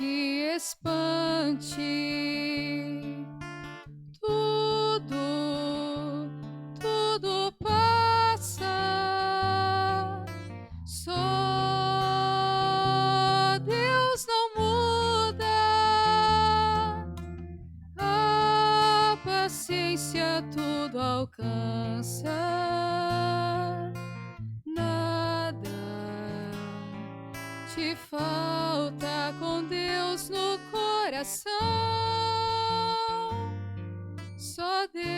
te espante. Tudo passa. Só Deus não muda. A paciência tudo alcança. Nada te falta com Deus no coração. Só Deus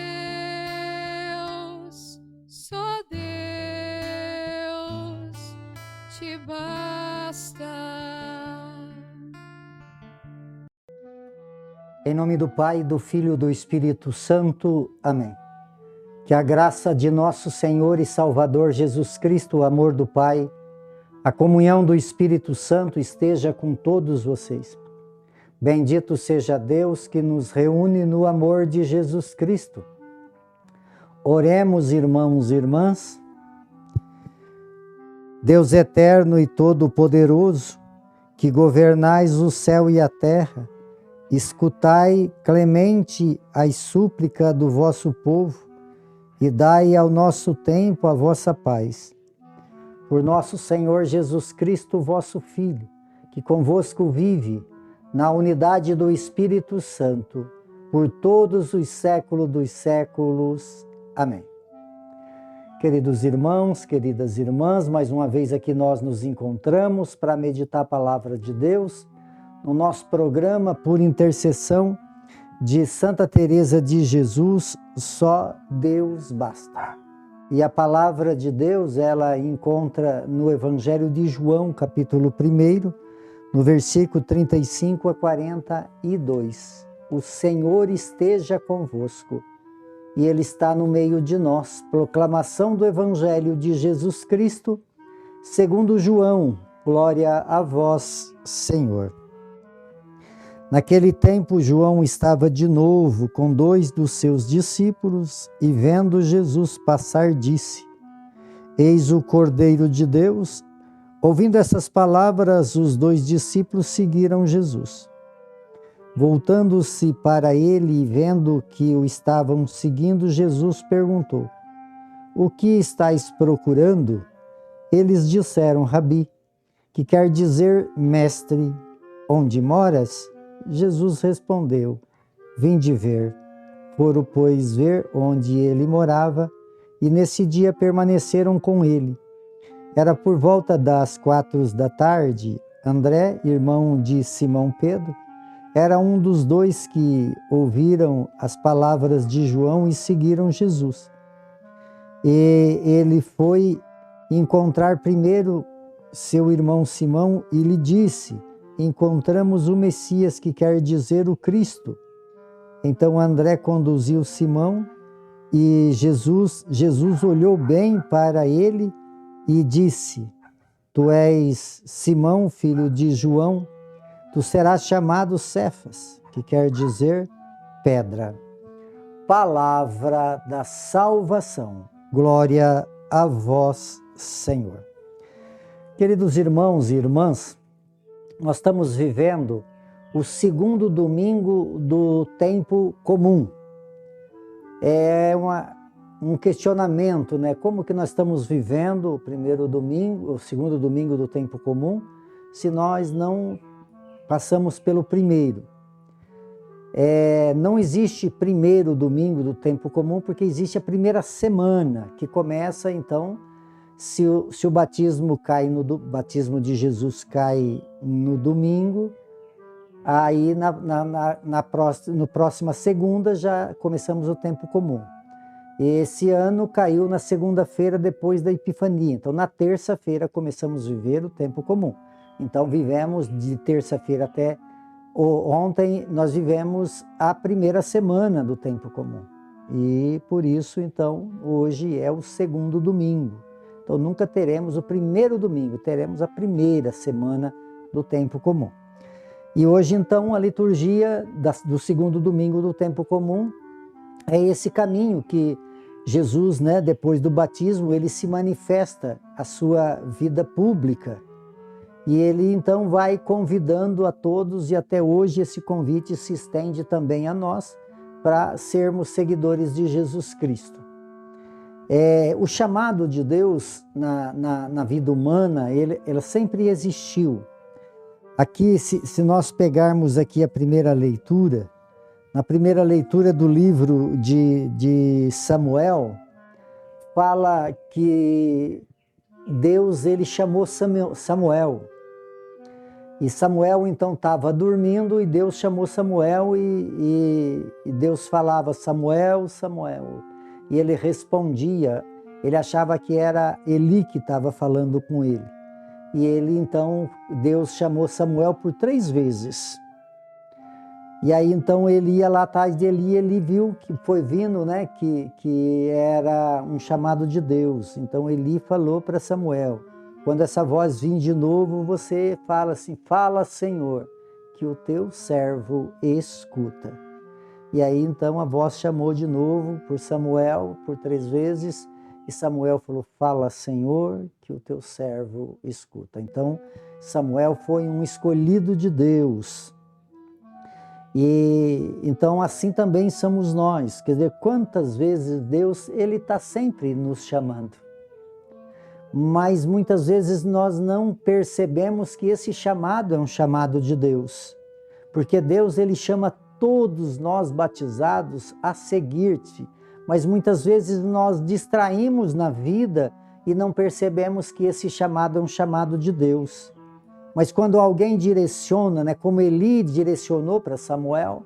te basta. Em nome do Pai, do Filho e do Espírito Santo. Amém. Que a graça de nosso Senhor e Salvador Jesus Cristo, o amor do Pai, a comunhão do Espírito Santo esteja com todos vocês. Bendito seja Deus que nos reúne no amor de Jesus Cristo. Oremos, irmãos e irmãs. Deus eterno e todo-poderoso, que governais o céu e a terra, escutai clemente as súplicas do vosso povo e dai ao nosso tempo a vossa paz. Por nosso Senhor Jesus Cristo, vosso Filho, que convosco vive, na unidade do Espírito Santo, por todos os séculos dos séculos. Amém. Queridos irmãos, queridas irmãs, mais uma vez aqui nós nos encontramos para meditar a palavra de Deus, no nosso programa por intercessão de Santa Teresa de Jesus, Só Deus Basta. E a palavra de Deus, ela encontra no Evangelho de João, capítulo 1, no versículo 35 a 42. O Senhor esteja convosco, e Ele está no meio de nós. Proclamação do Evangelho de Jesus Cristo, segundo João. Glória a vós, Senhor. Naquele tempo, João estava de novo com 2 dos seus discípulos e, vendo Jesus passar, disse: Eis o Cordeiro de Deus. Ouvindo essas palavras, os 2 discípulos seguiram Jesus. Voltando-se para ele e vendo que o estavam seguindo, Jesus perguntou: O que estáis procurando? Eles disseram: Rabi, que quer dizer mestre, onde moras? Jesus respondeu: Vinde ver. Foram, pois, ver onde ele morava, e nesse dia permaneceram com ele. Era por volta das 4 da tarde. André, irmão de Simão Pedro, era um dos 2 que ouviram as palavras de João e seguiram Jesus. E ele foi encontrar primeiro seu irmão Simão e lhe disse: Encontramos o Messias, que quer dizer o Cristo. Então André conduziu Simão e Jesus olhou bem para ele e disse: Tu és Simão, filho de João, tu serás chamado Cefas, que quer dizer pedra. Palavra da salvação. Glória a vós, Senhor. Queridos irmãos e irmãs, nós estamos vivendo o segundo domingo do tempo comum. É um questionamento, né? Como que nós estamos vivendo o primeiro domingo, o segundo domingo do tempo comum, se nós não passamos pelo primeiro? Não existe primeiro domingo do tempo comum, porque existe a primeira semana, que começa então, se o batismo batismo de Jesus cai no domingo, aí na próxima segunda já começamos o tempo comum. Esse ano caiu na segunda-feira depois da Epifania, então na terça-feira começamos a viver o tempo comum. Então vivemos de terça-feira até ontem, nós vivemos a primeira semana do tempo comum. E por isso então hoje é o segundo domingo. Então nunca teremos o primeiro domingo, teremos a primeira semana do tempo comum. E hoje então a liturgia do segundo domingo do tempo comum é esse caminho que Jesus, depois do batismo, ele se manifesta a sua vida pública. E ele então vai convidando a todos, e até hoje esse convite se estende também a nós, para sermos seguidores de Jesus Cristo. O chamado de Deus na vida humana, ele sempre existiu. Aqui, se nós pegarmos aqui a primeira leitura, na primeira leitura do livro de Samuel, fala que Deus ele chamou Samuel. E Samuel então estava dormindo e Deus chamou Samuel e Deus falava, Samuel, Samuel. E ele respondia, ele achava que era Eli que estava falando com ele. E ele então, Deus chamou Samuel por 3 vezes. E aí então ele ia lá atrás de Eli, ele viu que foi vindo, né, que era um chamado de Deus. Então Eli falou para Samuel, quando essa voz vir de novo, você fala assim, fala Senhor, que o teu servo escuta. E aí então a voz chamou de novo por Samuel, por 3 vezes, e Samuel falou, fala Senhor, que o teu servo escuta. Então Samuel foi um escolhido de Deus. E então assim também somos nós, quer dizer, quantas vezes Deus, ele está sempre nos chamando. Mas muitas vezes nós não percebemos que esse chamado é um chamado de Deus. Porque Deus, ele chama todos nós batizados a seguir-te. Mas muitas vezes nós distraímos na vida e não percebemos que esse chamado é um chamado de Deus. Mas quando alguém direciona, né, como Eli direcionou para Samuel,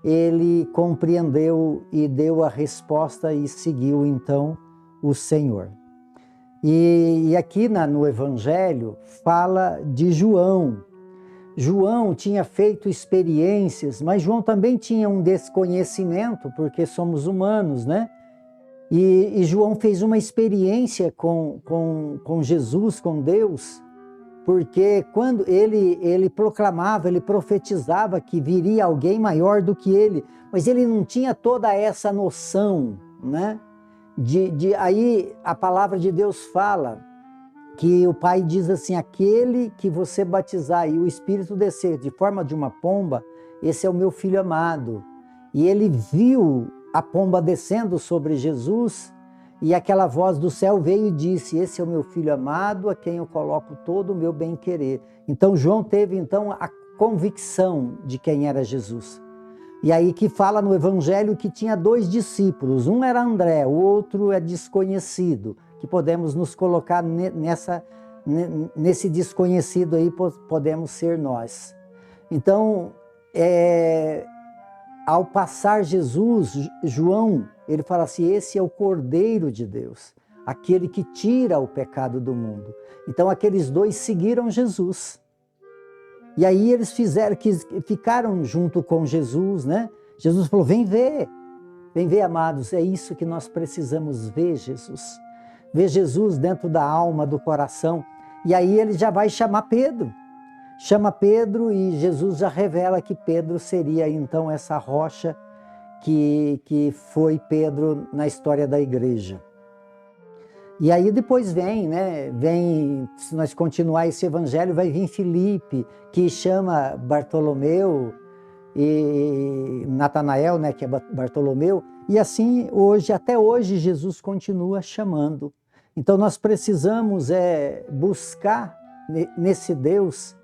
ele compreendeu e deu a resposta e seguiu então o Senhor. E aqui no Evangelho fala de João. João tinha feito experiências, mas João também tinha um desconhecimento, porque somos humanos, né? E João fez uma experiência com Jesus, com Deus, porque quando ele proclamava, ele profetizava que viria alguém maior do que ele, mas ele não tinha toda essa noção, né? Aí a palavra de Deus fala que o Pai diz assim, aquele que você batizar e o Espírito descer de forma de uma pomba, esse é o meu Filho amado. E ele viu a pomba descendo sobre Jesus e aquela voz do céu veio e disse, esse é o meu Filho amado, a quem eu coloco todo o meu bem-querer. Então João teve então a convicção de quem era Jesus. E aí que fala no Evangelho que tinha 2 discípulos, um era André, o outro é desconhecido, que podemos nos colocar nesse desconhecido aí, podemos ser nós. Então, ao passar Jesus, João, ele fala assim, esse é o Cordeiro de Deus, aquele que tira o pecado do mundo. Então aqueles 2 seguiram Jesus. E aí eles ficaram junto com Jesus, né? Jesus falou, vem ver, amados, é isso que nós precisamos ver, Jesus. Ver Jesus dentro da alma, do coração. E aí ele já vai chamar Pedro. Chama Pedro e Jesus já revela que Pedro seria então essa rocha que foi Pedro na história da igreja. E aí depois vem, se nós continuar esse evangelho, vai vir Filipe, que chama Bartolomeu, e Natanael, né, que é Bartolomeu, e assim até hoje Jesus continua chamando. Então nós precisamos buscar nesse Deus,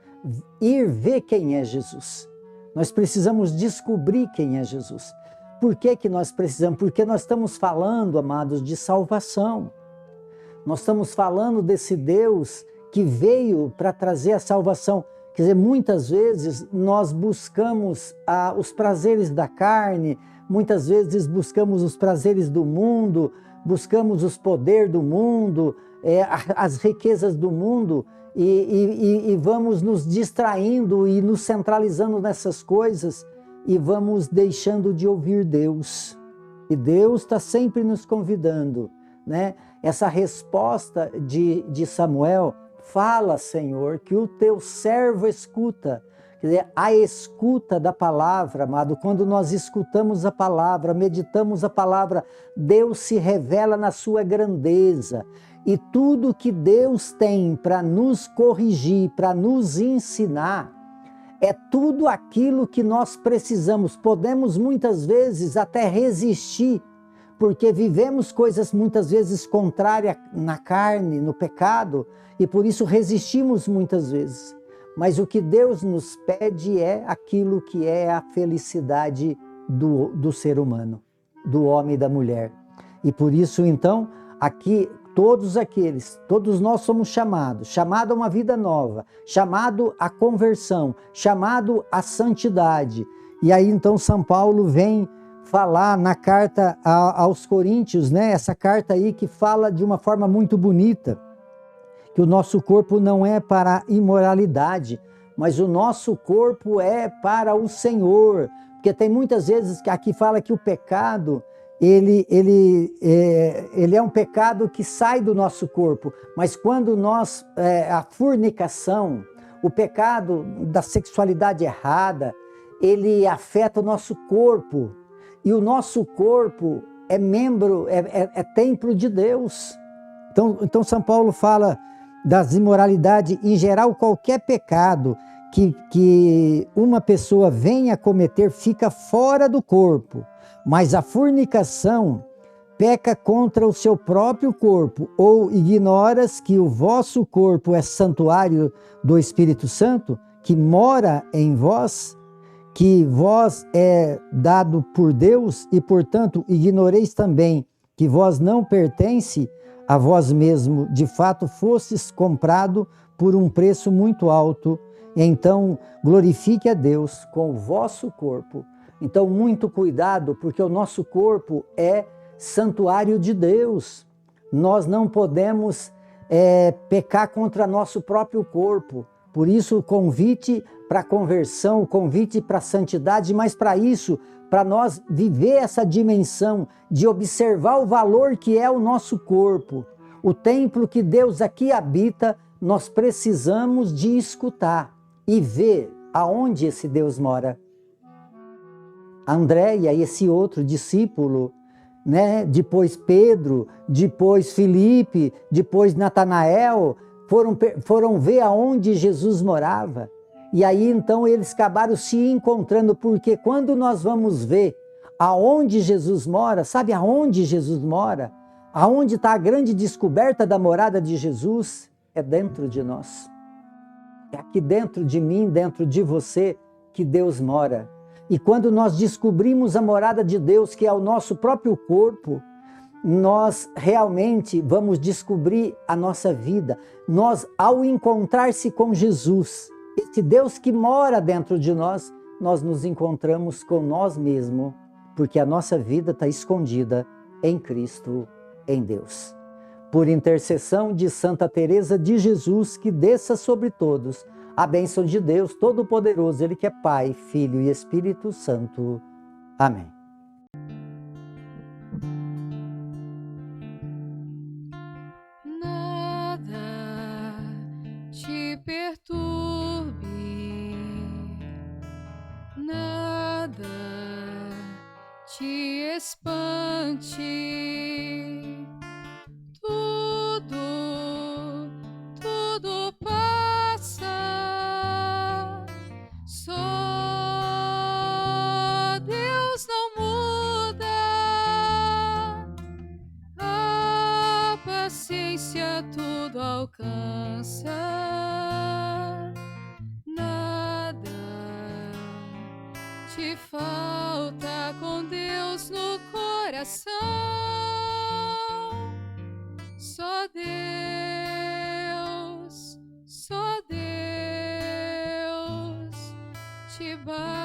ir ver quem é Jesus. Nós precisamos descobrir quem é Jesus. Por que nós precisamos? Porque nós estamos falando, amados, de salvação. Nós estamos falando desse Deus que veio para trazer a salvação. Quer dizer, muitas vezes nós buscamos os prazeres da carne, muitas vezes buscamos os prazeres do mundo, buscamos os poderes do mundo, as riquezas do mundo, e vamos nos distraindo e nos centralizando nessas coisas e vamos deixando de ouvir Deus. E Deus está sempre nos convidando, né? Essa resposta de Samuel, fala, Senhor, que o teu servo escuta. Quer dizer, a escuta da palavra, amado, quando nós escutamos a palavra, meditamos a palavra, Deus se revela na sua grandeza. E tudo que Deus tem para nos corrigir, para nos ensinar, é tudo aquilo que nós precisamos. Podemos muitas vezes até resistir, porque vivemos coisas muitas vezes contrárias na carne, no pecado, e por isso resistimos muitas vezes. Mas o que Deus nos pede é aquilo que é a felicidade do ser humano, do homem e da mulher. E por isso, então, aqui, todos nós somos chamados a uma vida nova, chamado à conversão, chamado à santidade. E aí, então, São Paulo vem falar na carta aos Coríntios, né? Essa carta aí que fala de uma forma muito bonita, que o nosso corpo não é para a imoralidade, mas o nosso corpo é para o Senhor. Porque tem muitas vezes que aqui fala que o pecado, ele é um pecado que sai do nosso corpo, mas quando a fornicação, o pecado da sexualidade errada, ele afeta o nosso corpo, e o nosso corpo é templo de Deus. Então São Paulo fala das imoralidades, em geral, qualquer pecado que uma pessoa venha cometer fica fora do corpo, mas a fornicação peca contra o seu próprio corpo. Ou ignoras que o vosso corpo é santuário do Espírito Santo, que mora em vós, que vós é dado por Deus, e portanto ignoreis também que vós não pertence a vós mesmo, de fato fostes comprado por um preço muito alto. Então glorifique a Deus com o vosso corpo. Então muito cuidado, porque o nosso corpo é santuário de Deus. Nós não podemos pecar contra nosso próprio corpo. Por isso o convite para a conversão, o convite para a santidade, mas para isso, para nós viver essa dimensão de observar o valor que é o nosso corpo, o templo que Deus aqui habita, nós precisamos de escutar e ver aonde esse Deus mora. Andréia e esse outro discípulo, né? Depois Pedro, depois Filipe, depois Natanael, foram ver aonde Jesus morava. E aí então eles acabaram se encontrando, porque quando nós vamos ver aonde Jesus mora, sabe aonde Jesus mora? Aonde está a grande descoberta da morada de Jesus? É dentro de nós. É aqui dentro de mim, dentro de você, que Deus mora. E quando nós descobrimos a morada de Deus, que é o nosso próprio corpo, nós realmente vamos descobrir a nossa vida. Nós, ao encontrar-se com Jesus, esse Deus que mora dentro de nós, nós nos encontramos com nós mesmos, porque a nossa vida está escondida em Cristo, em Deus. Por intercessão de Santa Teresa de Jesus, que desça sobre todos a bênção de Deus Todo-Poderoso, Ele que é Pai, Filho e Espírito Santo. Amém. Nada te perturbe, nada te espante, tudo passa, só Deus não muda, a paciência tudo alcança, nada te falta com Deus no coração, só Deus te basta.